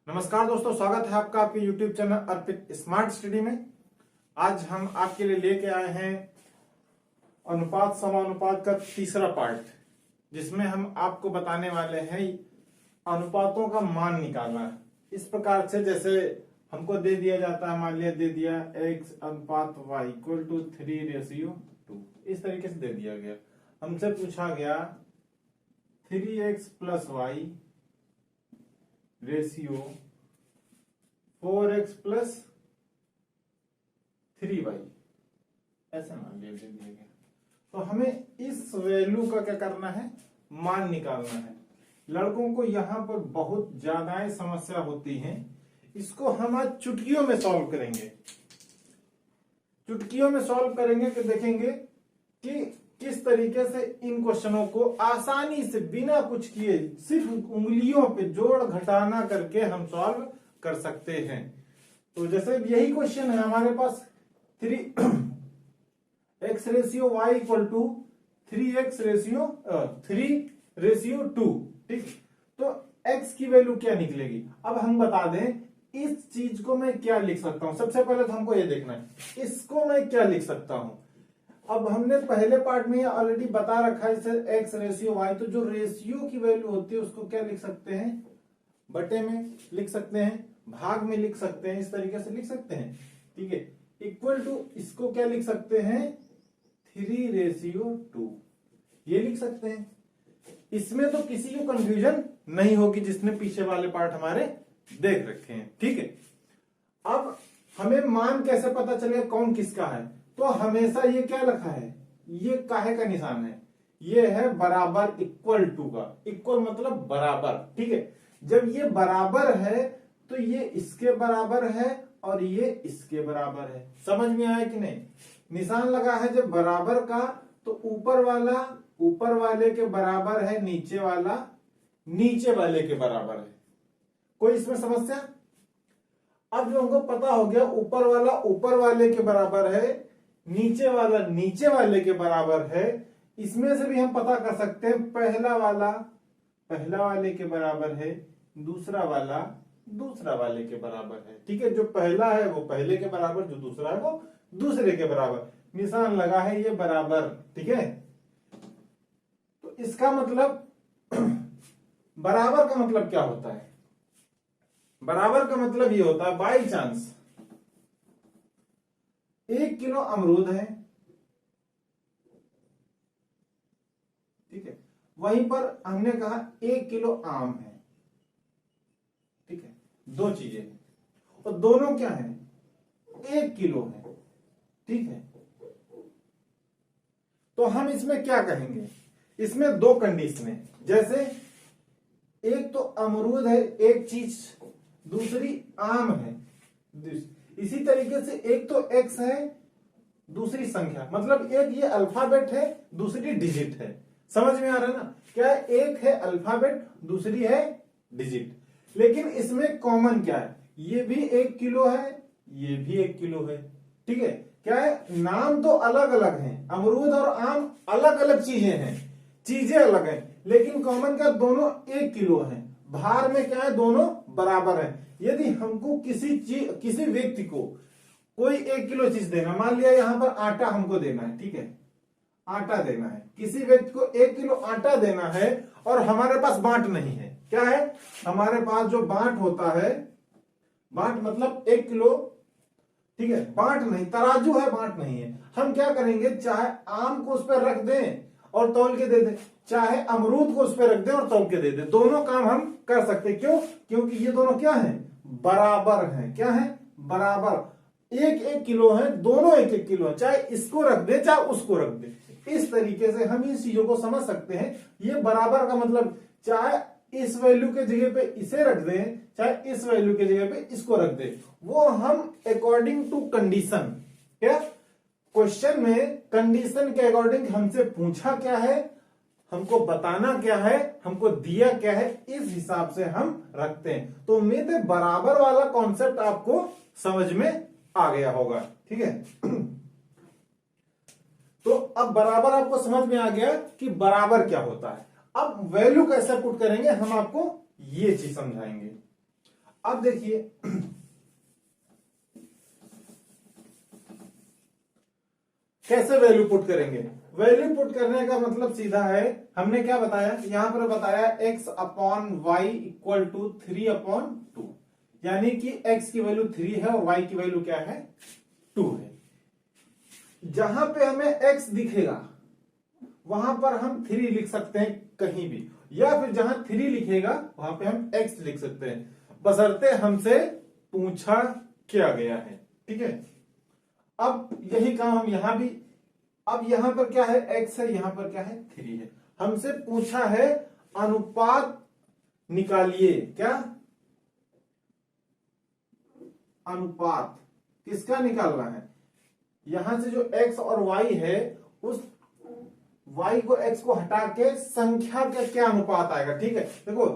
नमस्कार दोस्तों, स्वागत है आपका आपके YouTube चैनल अर्पित स्मार्ट स्टडी में। आज हम आपके लिए लेके आए हैं अनुपात समानुपात का तीसरा पार्ट, जिसमें हम आपको बताने वाले हैं अनुपातों का मान निकालना। इस प्रकार से जैसे हमको दे दिया जाता है, मान लिया दे दिया x अनुपात y इक्वल टू 3:2, इस तरीके से दे दिया गया। हमसे पूछा गया 3x plus Y ratio 4x plus 3y, ऐसे मान लिया दे दिया गया। तो हमें इस वैल्यू का क्या करना है, मान निकालना है। लड़कों को यहाँ पर बहुत ज्यादा समस्या होती है, इसको हम आज चुटकियों में सॉल्व करेंगे। चुटकियों में सॉल्व करेंगे कि देखेंगे कि किस तरीके से इन क्वेश्चनों को आसानी से बिना कुछ किए सिर्फ उंगलियों पे जोड़ घटाना करके हम सॉल्व कर सकते हैं। तो जैसे यही क्वेश्चन है हमारे पास 3x ratio y equal to 3x ratio 3:2, ठीक। तो x की वैल्यू क्या निकलेगी, अब हम बता दें इस चीज को मैं क्या लिख सकता हूं। सबसे पहले तो हमको ये देखना है इसको मैं क्या लिख सकता हूं। अब हमने पहले पार्ट में ऑलरेडी बता रखा है जैसे x रेशियो y, तो जो रेशियो की वैल्यू होती है उसको क्या लिख सकते हैं, बटे में लिख सकते हैं, भाग में लिख सकते हैं, इस तरीके से लिख सकते हैं, ठीक है। इक्वल टू इसको क्या लिख सकते हैं 3:2, ये लिख सकते हैं। इसमें तो किसी को कंफ्यूजन नहीं होगी जिसने पीछे वाले पार्ट हमारे देख रखे हैं, ठीक है। अब हमें मान कैसे पता चलेगा कौन किसका है, तो हमेशा ये क्या रखा है, ये काहे का निशान है, ये है बराबर इक्वल टू का। इक्वल मतलब बराबर, ठीक है। जब ये बराबर है तो ये इसके बराबर है और ये इसके बराबर है। समझ में आया कि नहीं, निशान लगा है जब बराबर का तो ऊपर वाला ऊपर वाले के बराबर है, नीचे वाला नीचे वाले के बराबर है। कोई इसमें समस्या? अब जो हमको पता हो गया ऊपर वाला ऊपर वाले के बराबर है, नीचे वाला नीचे वाले के बराबर है, इसमें से भी हम पता कर सकते हैं पहला वाले के बराबर है, दूसरा वाला दूसरा वाले के बराबर है, ठीक है। जो पहला है वो पहले के बराबर, जो दूसरा है वो दूसरे के बराबर। निशान लगा है ये बराबर, ठीक है। तो इसका मतलब बराबर का मतलब क्या होता है, बराबर का मतलब ये होता है बाई चांस 1 किलो अमरूद है, ठीक है, वहीं पर हमने कहा 1 किलो आम है, ठीक है। दो चीजें हैं और दोनों क्या है 1 किलो है, ठीक है। तो हम इसमें क्या कहेंगे, इसमें दो कंडीशन है। जैसे एक तो अमरूद है एक चीज, दूसरी आम है। इसी तरीके से एक तो x है दूसरी संख्या, मतलब एक ये अल्फाबेट है दूसरी डिजिट है। समझ में आ रहा है ना, क्या है, एक है अल्फाबेट दूसरी है डिजिट, लेकिन इसमें कॉमन क्या है, ये भी 1 किलो है ये भी 1 किलो है, ठीक है। क्या है, नाम तो अलग अलग हैं, अमरूद और आम अलग अलग चीजें हैं, चीजें अलग हैं, लेकिन कॉमन क्या, दोनों 1 किलो हैं। भार में क्या है, दोनों बराबर है। यदि हमको किसी व्यक्ति को कोई 1 किलो चीज देना, मान लिया यहां पर आटा हमको देना है, ठीक है, आटा देना है, किसी व्यक्ति को 1 किलो आटा देना है और हमारे पास बांट नहीं है। क्या है, हमारे पास जो बांट होता है, बांट मतलब 1 किलो, ठीक है, बांट नहीं, तराजू है बांट नहीं है। हम क्या करेंगे, चाहे आम को उस पर रख दें और तौल के दे दें, चाहे अमरूद को उस पर रख दें और तौल के दे दें, दोनों काम हम कर सकते। क्यों, क्योंकि ये दोनों क्या हैं, बराबर हैं। क्या है, बराबर, 1-1 किलो है, दोनों 1-1 किलो है, चाहे इसको रख दे चाहे उसको रख दे। इस तरीके से हम इन चीजों को समझ सकते हैं। ये बराबर का मतलब चाहे इस वैल्यू के जगह पे इसे रख दें चाहे इस वैल्यू के जगह पे इसको रख दें, वो हम अकॉर्डिंग टू कंडीशन, क्या क्वेश्चन में कंडीशन के अकॉर्डिंग हमसे पूछा क्या है, हमको बताना क्या है, हमको दिया क्या है, इस हिसाब से हम रखते हैं। तो उम्मीद है बराबर वाला कॉन्सेप्ट आपको समझ में आ गया होगा, ठीक है। तो अब बराबर आपको समझ में आ गया कि बराबर क्या होता है। अब वैल्यू कैसे पुट करेंगे हम आपको ये चीज समझाएंगे। अब देखिए कैसे वैल्यू पुट करेंगे। वैल्यू पुट करने का मतलब सीधा है, हमने क्या बताया, यहां पर बताया x upon Y equal to 3/2, यानी कि x की वैल्यू 3 है और y की वैल्यू क्या है, 2 है। जहां पे हमें x दिखेगा वहां पर हम 3 लिख सकते हैं कहीं भी, या फिर जहां 3 लिखेगा वहां पे हम x लिख सकते हैं, बशर्ते हमसे पूछा क्या गया है। ठीक है, अब यही काम हम यहां भी, अब यहां पर क्या है, x है, यहां पर क्या है, 3 है। हमसे पूछा है अनुपात निकालिए, क्या अनुपात किसका निकालना है, यहां से जो x और y है उस y को x को हटा के संख्या का क्या अनुपात आएगा। ठीक है, देखो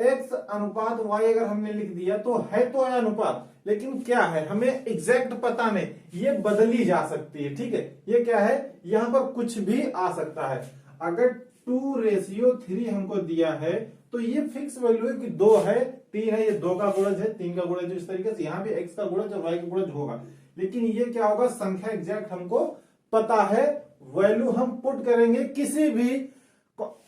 x अनुपात y अगर हमने लिख दिया तो है अनुपात, लेकिन क्या है हमें एग्जैक्ट पता नहीं, ये बदली जा सकती है। ठीक है, ये क्या है, यहां पर कुछ भी आ सकता है। अगर 2:3 हमको दिया है तो ये फिक्स वैल्यू है कि 2 है 3 है, ये 2 का गुणज है 3 का गुणज, इस तरीके से यहां भी x का गुणज और y का गुणज होगा। लेकिन ये क्या होगा, संख्या एग्जैक्ट हमको पता है, वैल्यू हम पुट करेंगे, किसी भी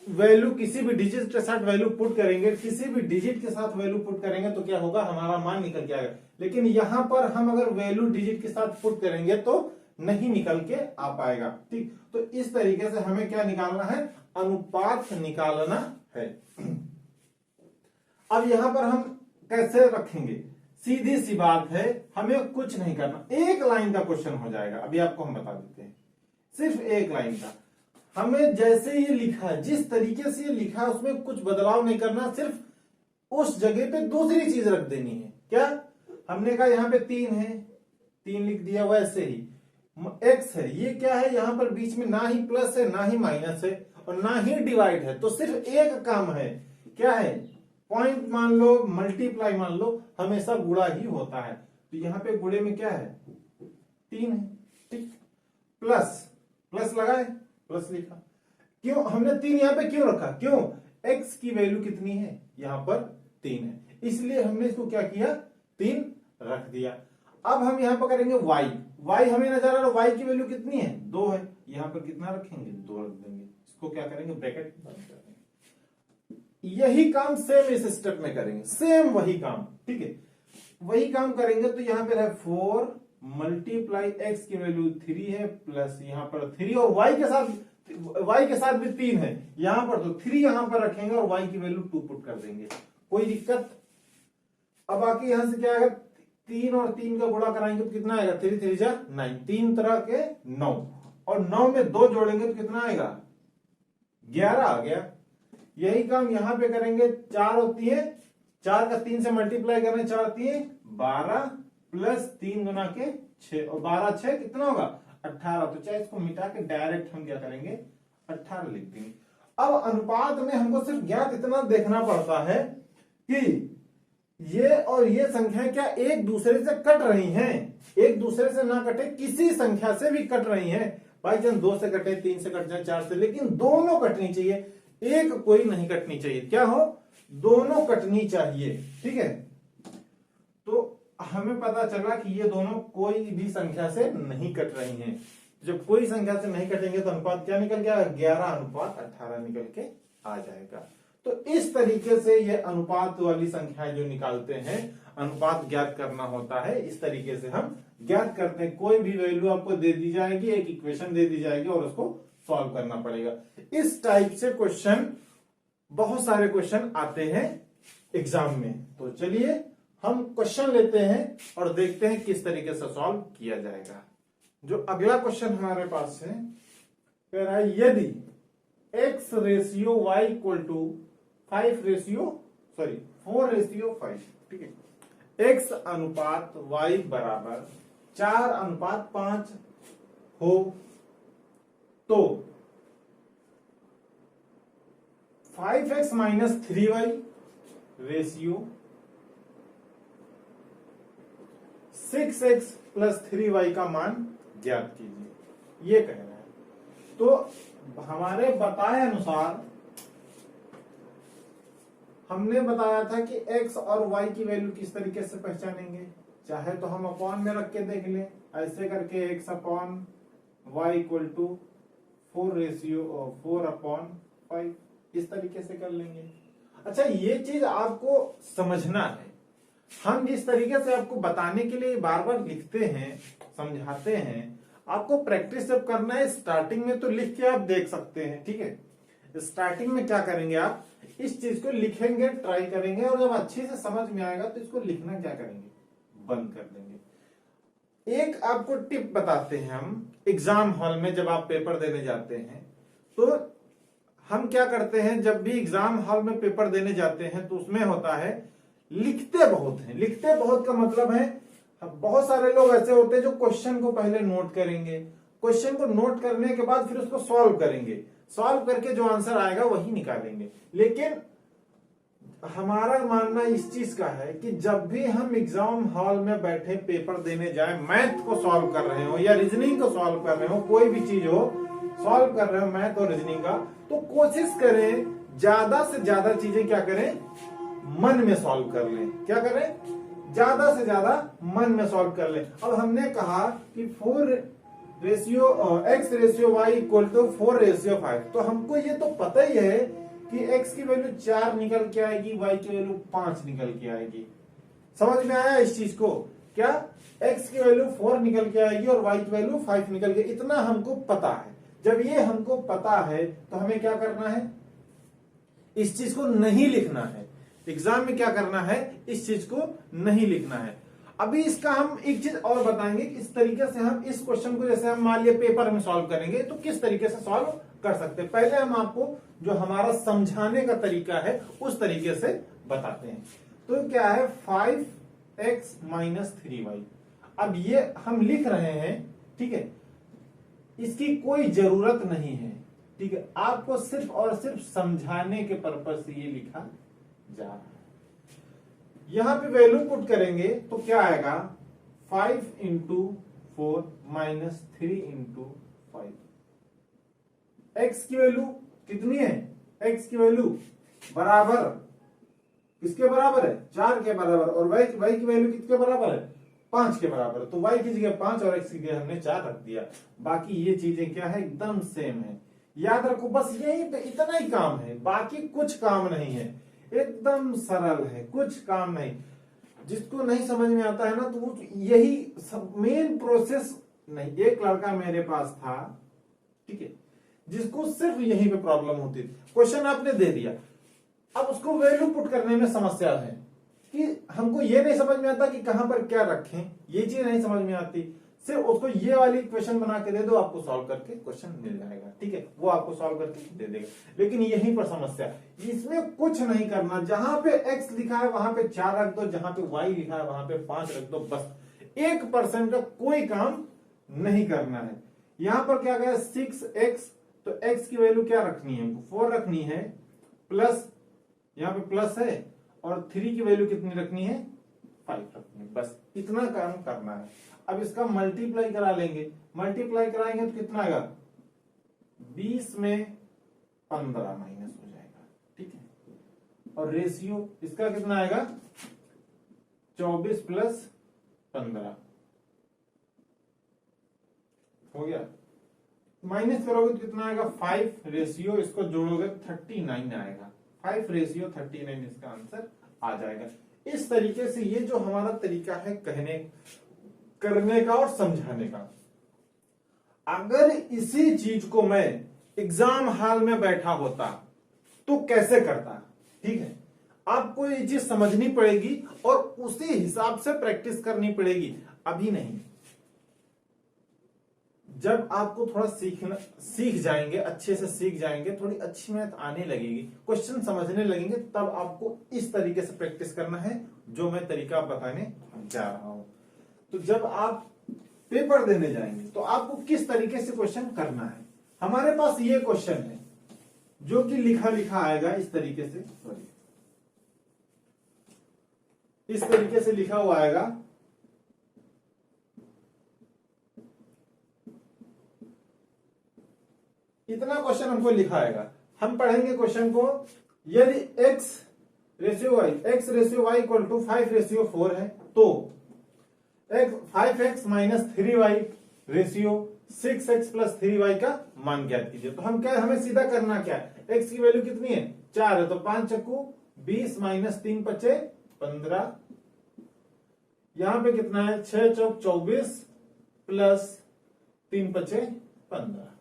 वैल्यू किसी भी डिजिट के साथ वैल्यू पुट करेंगे, किसी भी डिजिट के साथ वैल्यू पुट करेंगे तो क्या होगा, हमारा मान निकल के आएगा। लेकिन यहां पर हम अगर वैल्यू डिजिट के साथ पुट करेंगे तो नहीं निकल के आ पाएगा। ठीक, तो इस तरीके से हमें क्या निकालना है, अनुपात निकालना है। अब यहां पर हम कैसे रखेंगे, सीधी सी बात है, हमें कुछ नहीं करना, एक लाइन का क्वेश्चन हो जाएगा। अभी आपको हम बता देते हैं, सिर्फ एक लाइन का। हमें जैसे ये लिखा है, जिस तरीके से ये लिखा है उसमें कुछ बदलाव नहीं करना, सिर्फ उस जगह पे दूसरी चीज रख देनी है। क्या, हमने कहा यहाँ पे 3 है, 3 लिख दिया, वैसे ही x है, ये क्या है, यहां पर बीच में ना ही प्लस है ना ही माइनस है और ना ही डिवाइड है, तो सिर्फ एक काम है, क्या है, पॉइंट मान लो, मल्टीप्लाई मान लो, हमेशा गुणा ही होता है। तो यहां पे गुणे में क्या है, 3 है। ठीक, प्लस प्लस लगाए, प्लस लिखा, क्यों हमने 3 यहां पे क्यों रखा, क्यों, x की वैल्यू कितनी है, यहां पर 3 है, इसलिए हमने इसको क्या किया, 3 रख दिया। अब हम यहां पर करेंगे y हमें नजर आ रहा है, y की वैल्यू कितनी है, 2 है, यहां पर कितना रखेंगे, 2 रख देंगे, इसको क्या करेंगे, ब्रैकेट बंद कर देंगे। यही काम सेम इस स्टेप में करेंगे, सेम वही काम। ठीक है, वही काम करेंगे तो यहां पर है 4 मल्टीप्लाई x की वैल्यू 3 है, प्लस यहां पर 3 और y के साथ भी 3 है, यहां पर तो 3 यहां पर रखेंगे और y की वैल्यू 2 पुट कर देंगे, कोई दिक्कत। अब बाकी यहां से क्या आएगा, 3 और 3 का गुणा कराएंगे तो कितना आएगा, 3 3 जा 9, 3 तरह के 9, और 9 में 2 जोड़ेंगे तो कितना आएगा, 11 आ गया। यही काम यहां पे करेंगे, 4 होती है, 4 का 3 से मल्टीप्लाई करें, 4 3 12 प्लस 3 गुना के 6 और 12 6 कितना होगा, 18। तो चाहे इसको मिटा के डायरेक्ट हम क्या करेंगे, 18 लिख देंगे। अब अनुपात में हमको सिर्फ ज्ञात इतना देखना पड़ता है कि ये और ये संख्या क्या एक दूसरे से कट रही हैं, एक दूसरे से ना कटे, किसी संख्या से भी कट रही हैं, बाई चांस 2 से कटे, 3 से कट जाए, 4 से, लेकिन दोनों कटनी चाहिए, एक कोई नहीं कटनी चाहिए, क्या हो, दोनों कटनी चाहिए। ठीक है, तो हमें पता चला कि ये दोनों कोई भी संख्या से नहीं कट रही हैं। जब कोई संख्या से नहीं कटेंगे तो अनुपात क्या निकल गया, 11:18 निकल के आ जाएगा। तो इस तरीके से ये अनुपात वाली संख्याएं जो निकालते हैं, अनुपात ज्ञात करना होता है, इस तरीके से हम ज्ञात करते हैं। कोई भी वैल्यू आपको दे दी जाएगी, एक इक्वेशन दे दी जाएगी और उसको सॉल्व करना पड़ेगा। इस टाइप से क्वेश्चन, बहुत सारे क्वेश्चन आते हैं एग्जाम में। तो चलिए हम क्वेश्चन लेते हैं और देखते हैं किस तरीके से सॉल्व किया जाएगा। जो अगला क्वेश्चन हमारे पास है, कह रहा है यदि x ratio y equal to 4:5, ठीक है, x अनुपात y बराबर 4:5 हो तो 5x minus 3y ratio 6x plus 3y का मान ज्ञात कीजिए, ये कह रहा है। तो हमारे बताए अनुसार हमने बताया था कि x और y की वैल्यू किस तरीके से पहचानेंगे, चाहे तो हम अपॉन में रख के देख लें, ऐसे करके x upon y equal to 4/5 इस तरीके से कर लेंगे। अच्छा, ये चीज आपको समझना है, हम जिस तरीके से आपको बताने के लिए बार बार लिखते हैं, समझाते हैं, आपको प्रैक्टिस जब करना है स्टार्टिंग में तो लिख के आप देख सकते हैं, ठीक है। स्टार्टिंग में क्या करेंगे, आप इस चीज को लिखेंगे, ट्राई करेंगे, और जब अच्छे से समझ में आएगा तो इसको लिखना क्या करेंगे, बंद कर देंगे। एक आपको टिप बताते हैं हम, एग्जाम हॉल में जब आप पेपर देने जाते हैं तो हम क्या करते हैं, जब भी एग्जाम हॉल में पेपर देने जाते हैं तो उसमें होता है लिखते बहुत हैं। लिखते बहुत का मतलब है, बहुत सारे लोग ऐसे होते हैं जो क्वेश्चन को पहले नोट करेंगे, क्वेश्चन को नोट करने के बाद फिर उसको सॉल्व करेंगे, सॉल्व करके जो आंसर आएगा वही निकालेंगे। लेकिन हमारा मानना इस चीज का है कि जब भी हम एग्जाम हॉल में बैठे पेपर देने जाए, मैथ को सॉल्व कर रहे हो या रीजनिंग को सॉल्व कर रहे हो, कोई भी चीज हो सॉल्व कर रहे हो मैथ और रीजनिंग का, तो कोशिश करें ज्यादा से ज्यादा चीजें क्या करें, मन में सॉल्व कर लें। क्या करें, ज्यादा से ज्यादा मन में सॉल्व कर लें। अब हमने कहा कि 4x/y इक्वल टू 4/5, तो हमको ये तो पता ही है कि x की वैल्यू 4 निकल के आएगी, y की वैल्यू 5 निकल के आएगी। समझ में आया इस चीज को, क्या x की वैल्यू 4 निकल के आएगी और y की वैल्यू 5 निकल के, इतना हमको पता है। जब ये हमको पता है तो हमें क्या करना है, इस चीज को नहीं लिखना है। एग्जाम में क्या करना है, इस चीज को नहीं लिखना है। अभी इसका हम एक चीज और बताएंगे कि इस तरीके से हम इस क्वेश्चन को, जैसे हम मान लिया पेपर में सॉल्व करेंगे तो किस तरीके से सॉल्व कर सकते हैं। पहले हम आपको जो हमारा समझाने का तरीका है उस तरीके से बताते हैं। तो क्या है 5x - 3y। अब ये हम लिख रहे हैं, ठीक है, इसकी कोई जरूरत नहीं है, ठीक है, आपको सिर्फ और सिर्फ समझाने के पर्पज से ये लिखा जा रहा है। यहां पे वैल्यू पुट करेंगे तो क्या आएगा, 5 × 4 - 3 × 5। x की वैल्यू कितनी है, x की वैल्यू बराबर किसके बराबर है, 4 के बराबर, और y की वैल्यू किसके बराबर है, 5 के बराबर। तो y की जगह 5 और x की जगह हमने 4 रख दिया। बाकी ये चीजें क्या है, एकदम सेम है। याद रखो, बस यही पे इतना ही काम है, बाकी कुछ काम नहीं है, एकदम सरल है, कुछ काम नहीं। जिसको नहीं समझ में आता है ना, तो वो यही मेन प्रोसेस नहीं। एक लड़का मेरे पास था, ठीक है, जिसको सिर्फ यहीं पे प्रॉब्लम होती थी। क्वेश्चन आपने दे दिया, अब उसको वैल्यू पुट करने में समस्या है कि हमको ये नहीं समझ में आता कि कहां पर क्या रखें, ये चीज नहीं समझ में आती। सिर्फ उसको ये वाली क्वेश्चन बना के दे दो, आपको सॉल्व करके क्वेश्चन मिल जाएगा, ठीक है, वो आपको सॉल्व करके दे देगा। लेकिन यहीं पर समस्या, इसमें कुछ नहीं करना। जहां पे x लिखा है वहां पे 4 रख दो, जहां पे y लिखा है वहां पे 5 रख दो, बस। 1% का कोई काम नहीं करना है। यहां पर क्या गया 6x, तो x की वैल्यू क्या रखनी है, 4 रखनी है, प्लस यहां पे प्लस है, और 3 की वैल्यू कितनी रखनी है, 5 रखनी है, बस इतना काम करना है। अब इसका मल्टीप्लाई करा लेंगे, मल्टीप्लाई कराएंगे तो कितना आएगा, 20 में 15 माइनस हो जाएगा, ठीक है, और रेशियो इसका कितना आएगा, 24 + 15 हो गया। माइनस करोगे तो कितना आएगा, 5 रेशियो, इसको जोड़ोगे 39 आएगा, 5/39 इसका आंसर आ जाएगा। इस तरीके से ये जो हमारा तरीका है कहने करने का और समझाने का, अगर इसी चीज को मैं एग्जाम हॉल में बैठा होता तो कैसे करता, ठीक है, आपको ये चीज समझनी पड़ेगी और उसी हिसाब से प्रैक्टिस करनी पड़ेगी। अभी नहीं, जब आपको थोड़ा सीख जाएंगे, अच्छे से सीख जाएंगे, थोड़ी अच्छी मैथ आने लगेगी, क्वेश्चन समझने लगेंगे, तब आपको इस तरीके से प्रैक्टिस करना है जो मैं तरीका बताने जा रहा हूं। तो जब आप पेपर देने जाएंगे तो आपको किस तरीके से क्वेश्चन करना है। हमारे पास ये क्वेश्चन है जो कि लिखा लिखा आएगा इस तरीके से, सॉरी, इस तरीके से लिखा हुआ आएगा। इतना क्वेश्चन हमको लिखा आएगा। हम पढ़ेंगे क्वेश्चन को, यदि x ratio Y, X ratio Y equal to 5:4 है, तो 5x minus 3y ratio 6x plus 3y का मान ज्ञात कीजिए। तो हम क्या, हमें सीधा करना क्या है, x की वैल्यू कितनी है 4 है, तो 5 चक्कू 20 माइनस 3 पचे 15, यहां पे कितना है 6 चौक 24 प्लस 3 पचे 15,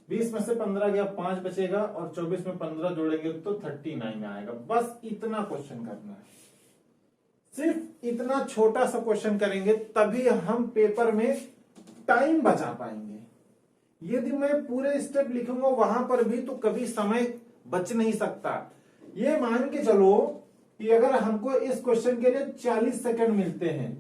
20 में से 15 गया 5 बचेगा और 24 में 15 जोड़ेंगे तो 39 आएगा। बस इतना क्वेश्चन करना है, सिर्फ इतना छोटा सा क्वेश्चन करेंगे तभी हम पेपर में टाइम बचा पाएंगे। यदि मैं पूरे स्टेप लिखूंगा वहां पर भी तो कभी समय बच नहीं सकता। ये मान के चलो कि अगर हमको इस क्वेश्चन के लिए 40 सेकंड मिलते हैं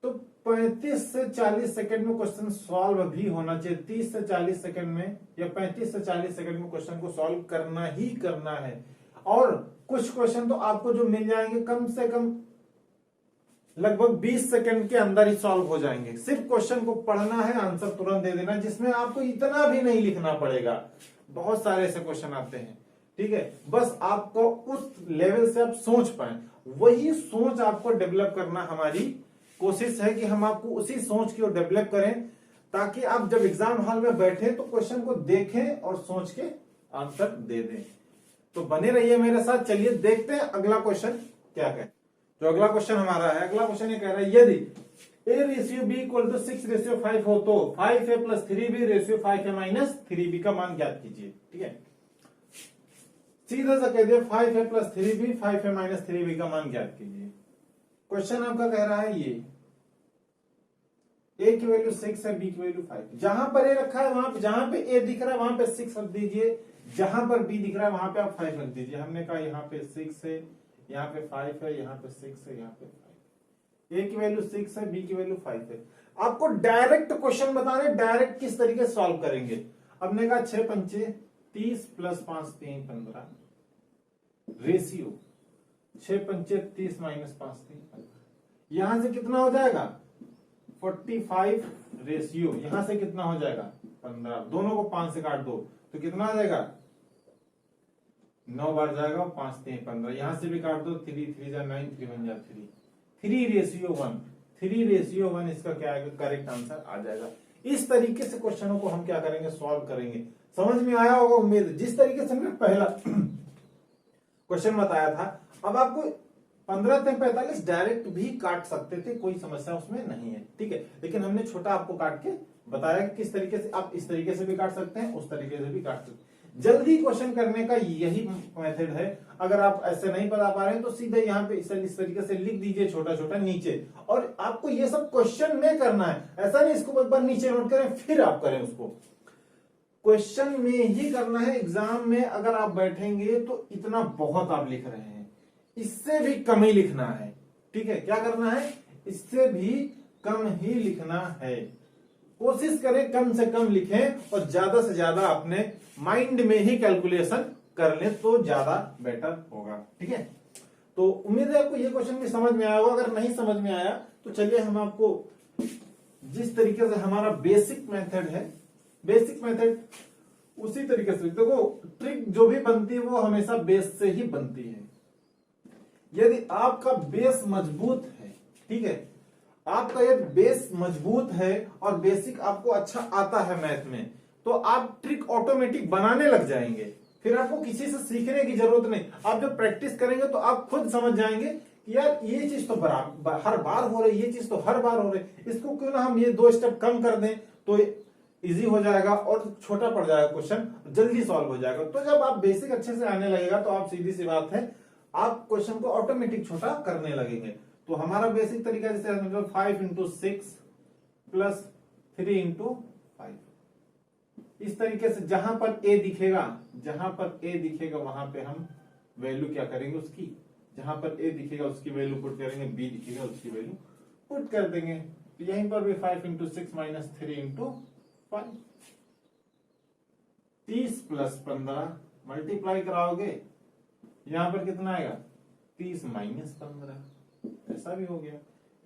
तो 35 से 40 सेकंड में क्वेश्चन सॉल्व भी होना चाहिए। 30 से 40 सेकंड में या 35 से 40 सेकंड में क्वेश्चन को सॉल्व करना ही करना है। और कुछ क्वेश्चन तो आपको जो मिल जाएंगे कम से कम लगभग 20 सेकंड के अंदर ही सॉल्व हो जाएंगे। सिर्फ क्वेश्चन को पढ़ना है, आंसर तुरंत दे देना, जिसमें आपको इतना भी नहीं लिखना पड़ेगा। बहुत सारे ऐसे क्वेश्चन आते हैं, ठीक है, बस आपको उस लेवल से आप सोच पाए, वही सोच आपको डेवलप करना हमारी कोशिश है कि हम आपको उसी सोच की ओर डेवलप करें, ताकि आप जब एग्जाम हॉल में बैठे तो क्वेश्चन को देखें और सोच के आंसर दे दें। तो बने रहिए मेरे साथ। चलिए देखते हैं अगला क्वेश्चन क्या कहता है। जो अगला क्वेश्चन हमारा है, अगला क्वेश्चन ये कह रहा है यदि a ratio b equal to 6:5 हो तो 5a plus 3b ratio 5a minus 3b का मान ज्ञात कीजिए। ठीक है, सीधा सा कह दिया 5a plus 3b 5a minus 3b का मान ज्ञात कीजिए। क्वेश्चन आपका कह रहा है ये a की वैल्यू 6 है, b की वैल्यू 5। जहां पर a रखा है वहां पे, जहां पे a दिख रहा है वहां पे 6 रख दीजिए, जहां पर b दिख रहा है वहां पे आप 5 रख दीजिए। हमने कहा यहाँ पे 6 है, यहाँ पे 5 है, यहाँ पे 6 है, यहाँ पे 5। a की वैल्यू 6 है, b की वैल्यू 5 है। आपको डायरेक्ट क्वेश्चन बताने, डायरेक्ट किस तरीके से सॉल्व करेंगे। हमने कहा 6 पंचे 30 प्लस 5 3 15 रेशियो 6 पंचे 30 माइनस 5 3 15। यहां से कितना हो जाएगा 45 रेशियो, यहां से कितना हो जाएगा 15। दोनों को 5 से काट दो तो कितना आ जाएगा 9 बार जाएगा, 5 3 15। यहां से भी काट दो, 3 3 जा 9 3 1 जा 3, 3 रेशियो 1, 3 रेशियो 1 इसका क्या आएगा, करेक्ट आंसर आ जाएगा। इस तरीके से क्वेश्चनों को हम क्या करेंगे, सॉल्व करेंगे। समझ में आया होगा उम्मीद। जिस तरीके से हमने पहला क्वेश्चन बताया था, अब आपको 15 से 45 डायरेक्ट भी काट सकते थे, कोई समस्या उसमें नहीं है। ठीक है, लेकिन हमने छोटा आपको काट के बताया कि किस तरीके से आप इस तरीके से भी काट सकते हैं, उस तरीके से भी काट सकते हैं। जल्दी क्वेश्चन करने का यही मेथड है। अगर आप ऐसे नहीं बता पा रहे हैं तो सीधे यहाँ पे इस तरीके से लिख दीजिए छोटा छोटा नीचे, और आपको ये सब क्वेश्चन में करना है। ऐसा नहीं इसको एक बार नीचे नोट करें फिर आप करें, उसको क्वेश्चन में ही करना है। एग्जाम में अगर आप बैठेंगे तो इतना बहुत आप लिख रहे हैं, इससे भी कम ही लिखना है। ठीक है, क्या करना है, इससे भी कम ही लिखना है। कोशिश करें कम से कम लिखें और ज्यादा से ज्यादा अपने माइंड में ही कैलकुलेशन कर लें तो ज्यादा बेटर होगा। ठीक है, तो उम्मीद है आपको ये क्वेश्चन भी समझ में आया होगा। अगर नहीं समझ में आया तो चलिए हम आपको जिस तरीके से हमारा बेसिक मेथड है, बेसिक मेथड उसी तरीके से देखो। ट्रिक जो भी बनती है वो हमेशा बेस से ही बनती है। यदि आपका बेस मजबूत है, ठीक है, आपका यदि बेस मजबूत है और बेसिक आपको अच्छा आता है मैथ में, तो आप ट्रिक ऑटोमेटिक बनाने लग जाएंगे। फिर आपको किसी से सीखने की जरूरत नहीं। आप जब प्रैक्टिस करेंगे तो आप खुद समझ जाएंगे कि यार ये चीज तो बराबर हर बार हो रही है, ये चीज तो हर बार हो रही है, इसको क्यों ना हम ये 2 स्टेप कम कर दें तो इजी हो जाएगा और छोटा पड़ जाएगा क्वेश्चन, जल्दी सॉल्व हो जाएगा। तो जब आप बेसिक अच्छे से आने लगेगा तो आप सीधी सी बात है आप क्वेश्चन को ऑटोमेटिक छोटा करने लगेंगे। तो हमारा बेसिक तरीका जैसे 5 इंटू 6 प्लस 3 इंटू 5, इस तरीके से जहां पर a दिखेगा, जहां पर a दिखेगा वहां पे हम वैल्यू क्या करेंगे उसकी, जहां पर a दिखेगा उसकी वैल्यू पुट करेंगे, b दिखेगा उसकी वैल्यू पुट कर देंगे। तो यहीं पर भी 5 into 6 minus 3 into 5, 30 plus 15 multiply कराओगे, यहां पर कितना आएगा 30 माइनस 15, ऐसा भी हो गया।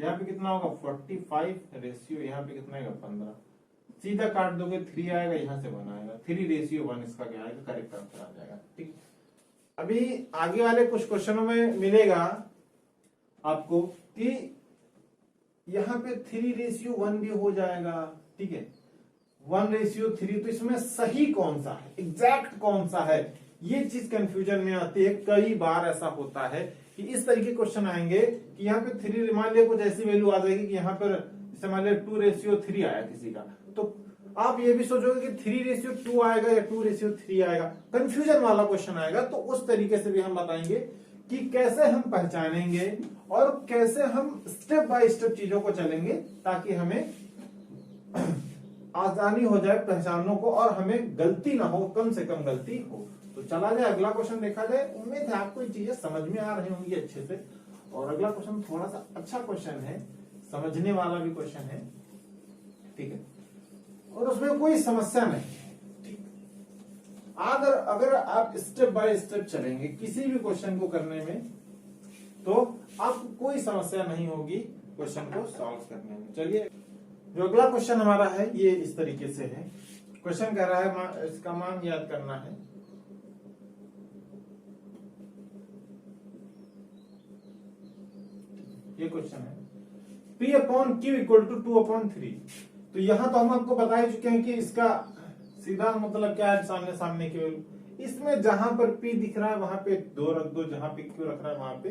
यहाँ पे कितना होगा 45 रेशियो, यहाँ पे कितना आएगा 15, सीधा काट दोगे 3 आएगा, यहाँ से 1 आएगा, 3 रेशियो 1 इसका क्या आएगा, करेक्ट आंसर आ जाएगा। ठीक, अभी आगे वाले कुछ क्वेश्चनों में मिलेगा आपको कि यहाँ पे 3:1 भी हो जाएगा, ठीक है, 1:3, तो इसमें सही कौन सा है, एग्जैक्ट कौन सा है, ये चीज कंफ्यूजन में आती है। कई बार ऐसा होता है कि इस तरीके क्वेश्चन आएंगे कि यहाँ पे 3, मान लिया कुछ ऐसी वैल्यू आ जाएगी कि यहाँ पर जैसे मान लिया 2:3 आया किसी का, तो आप ये भी सोचोगे कि 3:2 आएगा या 2:3 आएगा, कंफ्यूजन वाला क्वेश्चन आएगा। तो उस तरीके से भी हम बताएंगे कि कैसे हम पहचानेंगे और कैसे हम स्टेप बाय स्टेप चीजों को चलेंगे ताकि हमें आसानी हो जाए पहचानने को और हमें गलती ना हो, कम से कम गलती हो। तो चला जाए अगला क्वेश्चन देखा जाए। उम्मीद है आपको ये चीजें समझ में आ रही होंगी अच्छे से। और अगला क्वेश्चन थोड़ा सा अच्छा क्वेश्चन है, समझने वाला भी क्वेश्चन है, ठीक है, और उसमें कोई समस्या नहीं है, ठीक। अगर आप स्टेप बाय स्टेप चलेंगे किसी भी क्वेश्चन को करने में तो आपको कोई समस्या नहीं होगी क्वेश्चन को सॉल्व करने में। चलिए जो अगला क्वेश्चन हमारा है ये इस तरीके से है। क्वेश्चन कह रहा है इसका मान याद करना है। ये क्वेश्चन है P/Q = 2/3। तो यहां तो हम आपको बता ही चुके हैं कि इसका सीधा मतलब क्या है, सामने सामने की वैल्यू। इसमें जहां पर P दिख रहा है वहां पे 2 रख दो, जहां पे Q रख रहा है वहां पे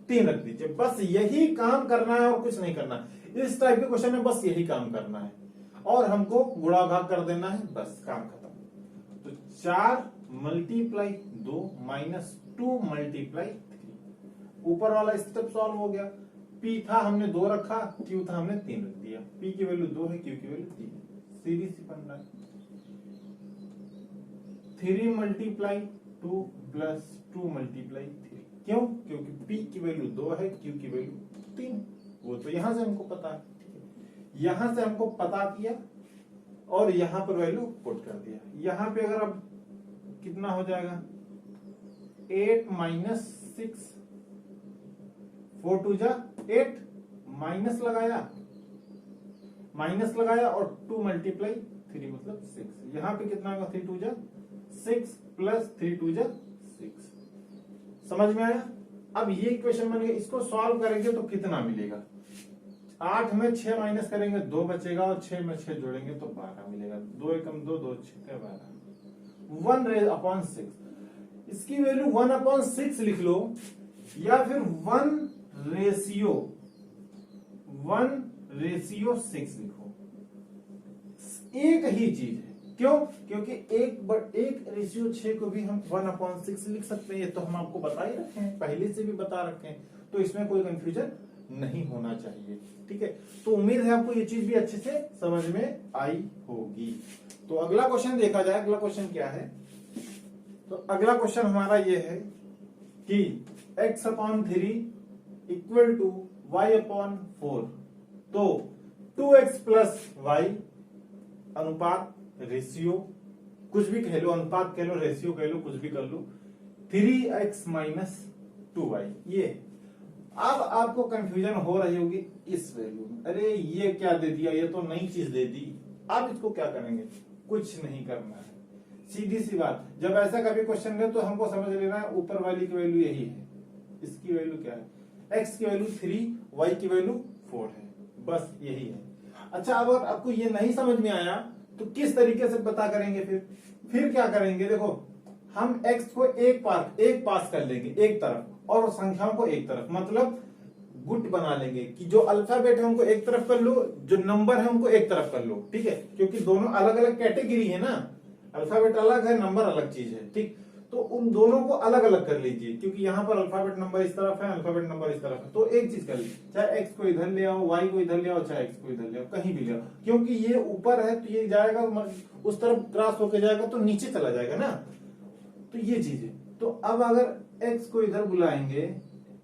3 रख दीजिए। बस यही काम करना है और कुछ नहीं करना। इस टाइप के क्वेश्चन में बस यही काम करना है और हमको गुणा भाग कर देना है, बस काम खत्म। तो 4 × 2 - 2 × 3, ऊपर वाला स्टेप सॉल्व हो गया। P था हमने 2 रखा, Q था हमने 3 रख दिया। P की वैल्यू 2 है, Q की वैल्यू 3 है, सीधी सी बन रहा है। 3 × 2 + 2 × 3, क्यों? क्योंकि P की वैल्यू 2 है, Q की वैल्यू 3, वो तो यहां से हमको पता है, यहां से हमको पता किया और यहां पर वैल्यू पुट कर दिया। यहां पे अगर अब कितना हो जाएगा, 8 - 6, 4 2 जा 8, माइनस लगाया और 2 × 3 मतलब 6। यहां पे कितना होगा, 3 2 जा 6 + 3 2 जा 6। समझ में आया? अब ये इक्वेशन बन गया। इसको सॉल्व करेंगे तो कितना मिलेगा, 8 में 6 माइनस करेंगे 2 बचेगा और 6 में 6 जोड़ेंगे तो 12 मिलेगा। 2 एकम 2, 2 6 12, 1/6। इसकी वैल्यू 1/6 लिख लो या फिर 1/6 लिखो, एक ही चीज है। क्यों? क्योंकि 1/6 को भी हम 1/6 लिख सकते हैं। ये तो हम आपको बता ही रखे हैं, पहले से भी बता रखे हैं, तो इसमें कोई कंफ्यूजन नहीं होना चाहिए, ठीक है। तो उम्मीद है आपको ये चीज भी अच्छे से समझ में आई होगी। तो अगला क्वेश्चन देखा जाए। अगला क्वेश्चन क्या है? तो अगला क्वेश्चन हमारा ये है कि x/3 = y/4। तो 2x + y अनुपात रेशियो, कुछ भी कह लो, अनुपात कह लो, रेशियो कह लो, कुछ भी कर लो, 3x - 2y। ये अब आपको कंफ्यूजन हो रही होगी इस वैल्यू में, अरे ये क्या दे दिया, ये तो नई चीज दे दी। अब इसको क्या करेंगे? कुछ नहीं करना है, सीधी सी बात। जब ऐसा कभी क्वेश्चन ले तो हमको समझ लेना है ऊपर वाली की वैल्यू यही है, इसकी वैल्यू क्या है, x की वैल्यू 3, y की वैल्यू 4 है, बस यही है। अच्छा, अब अगर आपको ये नहीं समझ में आया तो किस तरीके से पता करेंगे? फिर क्या करेंगे? देखो, हम x को एक पास कर लेंगे एक तरफ और संख्याओं को एक तरफ, मतलब गुट बना लेंगे कि जो अल्फाबेट है उनको एक तरफ कर लो, जो नंबर है उनको एक तरफ कर लो, ठीक है। क्योंकि दोनों अलग अलग कैटेगरी है ना, अल्फाबेट अलग है, नंबर अलग चीज है, ठीक। तो उन दोनों को अलग अलग कर लीजिए, क्योंकि यहाँ पर अल्फाबेट नंबर इस तरफ है, अल्फाबेट नंबर इस तरफ है। तो एक चीज कर लीजिए, चाहे x को इधर ले आओ, y को इधर ले आओ, चाहे x को इधर ले आओ, कहीं भी ले आओ, क्योंकि ये ऊपर है तो ये जाएगा उस तरफ, क्रॉस होके जाएगा तो नीचे चला जाएगा ना, तो ये चीज है। तो अब अगर x को इधर बुलाएंगे,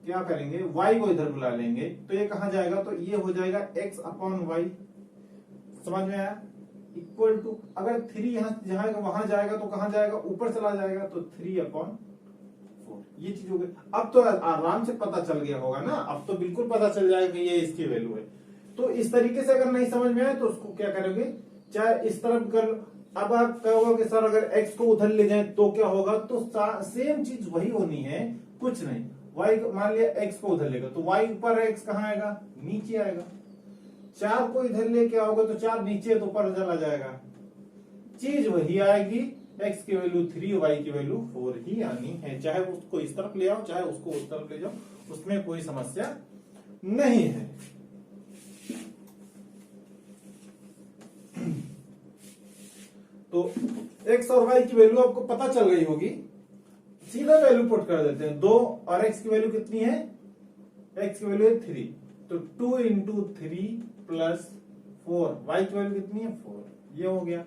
क्या करेंगे, y को इधर बुला लेंगे, तो ये कहां जाएगा, तो ये हो जाएगा x/y। समझ में आया? इक्वल टू, अगर 3 यहाँ वहां जाएगा तो कहां जाएगा, ऊपर चला जाएगा, तो 3/4। ये चीज हो गई। अब तो आराम से पता चल गया होगा ना, अब तो बिल्कुल पता चल जाएगा कि ये इसकी वैल्यू है। तो इस तरीके से अगर नहीं समझ में आए तो उसको क्या करेंगे, चाहे इस तरफ कर अब आप कहोगे कि सर अगर x को उधर ले जाएं तो क्या होगा, तो सेम चीज वही होनी है, कुछ नहीं। y मान लिया x को उधर लेगा तो y ऊपर है, x कहाँ आएगा, नीचे आएगा। 4 को इधर लेके आओगे तो 4 नीचे तो ऊपर चला जाएगा, चीज वही आएगी, x की वैल्यू 3, y की वैल्यू 4 ही आनी है। चाहे उसको इस तरफ ले आओ चाहे उसको उस तरफ ले जाओ, उसमें कोई समस्या नहीं है। तो x और y की वैल्यू आपको पता चल गई होगी, सीधा वैल्यू पुट कर देते हैं। 2 और x की वैल्यू कितनी है, x की वैल्यू है 3, तो 2 इंटू 3 प्लस 4, y की वैल्यू कितनी है 4, ये हो गया।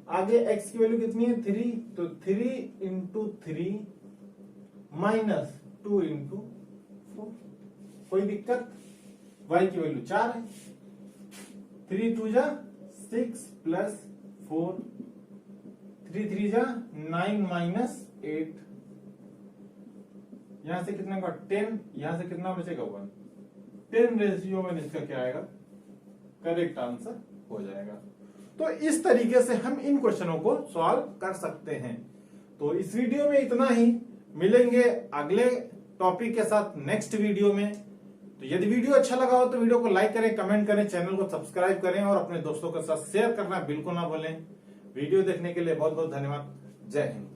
आगे x की वैल्यू कितनी है 3, तो 3 इंटू 3 माइनस 2 इंटू 4, कोई दिक्कत। y की वैल्यू 4 है, 3 2 जा 6 प्लस 4, 3 3 जा 9 माइनस 8, यहां से कितना का 10, यहां से कितना बचेगा 1, 10 रेशियो में इसका क्या आएगा, करेक्ट आंसर हो जाएगा। तो इस तरीके से हम इन क्वेश्चनों को सॉल्व कर सकते हैं। तो इस वीडियो में इतना ही, मिलेंगे अगले टॉपिक के साथ नेक्स्ट वीडियो में। तो यदि वीडियो अच्छा लगा हो तो वीडियो को लाइक करें, कमेंट करें, चैनल को सब्सक्राइब करें और अपने दोस्तों के साथ शेयर करना बिल्कुल ना भूलें। वीडियो देखने के लिए बहुत बहुत धन्यवाद। जय हिंद।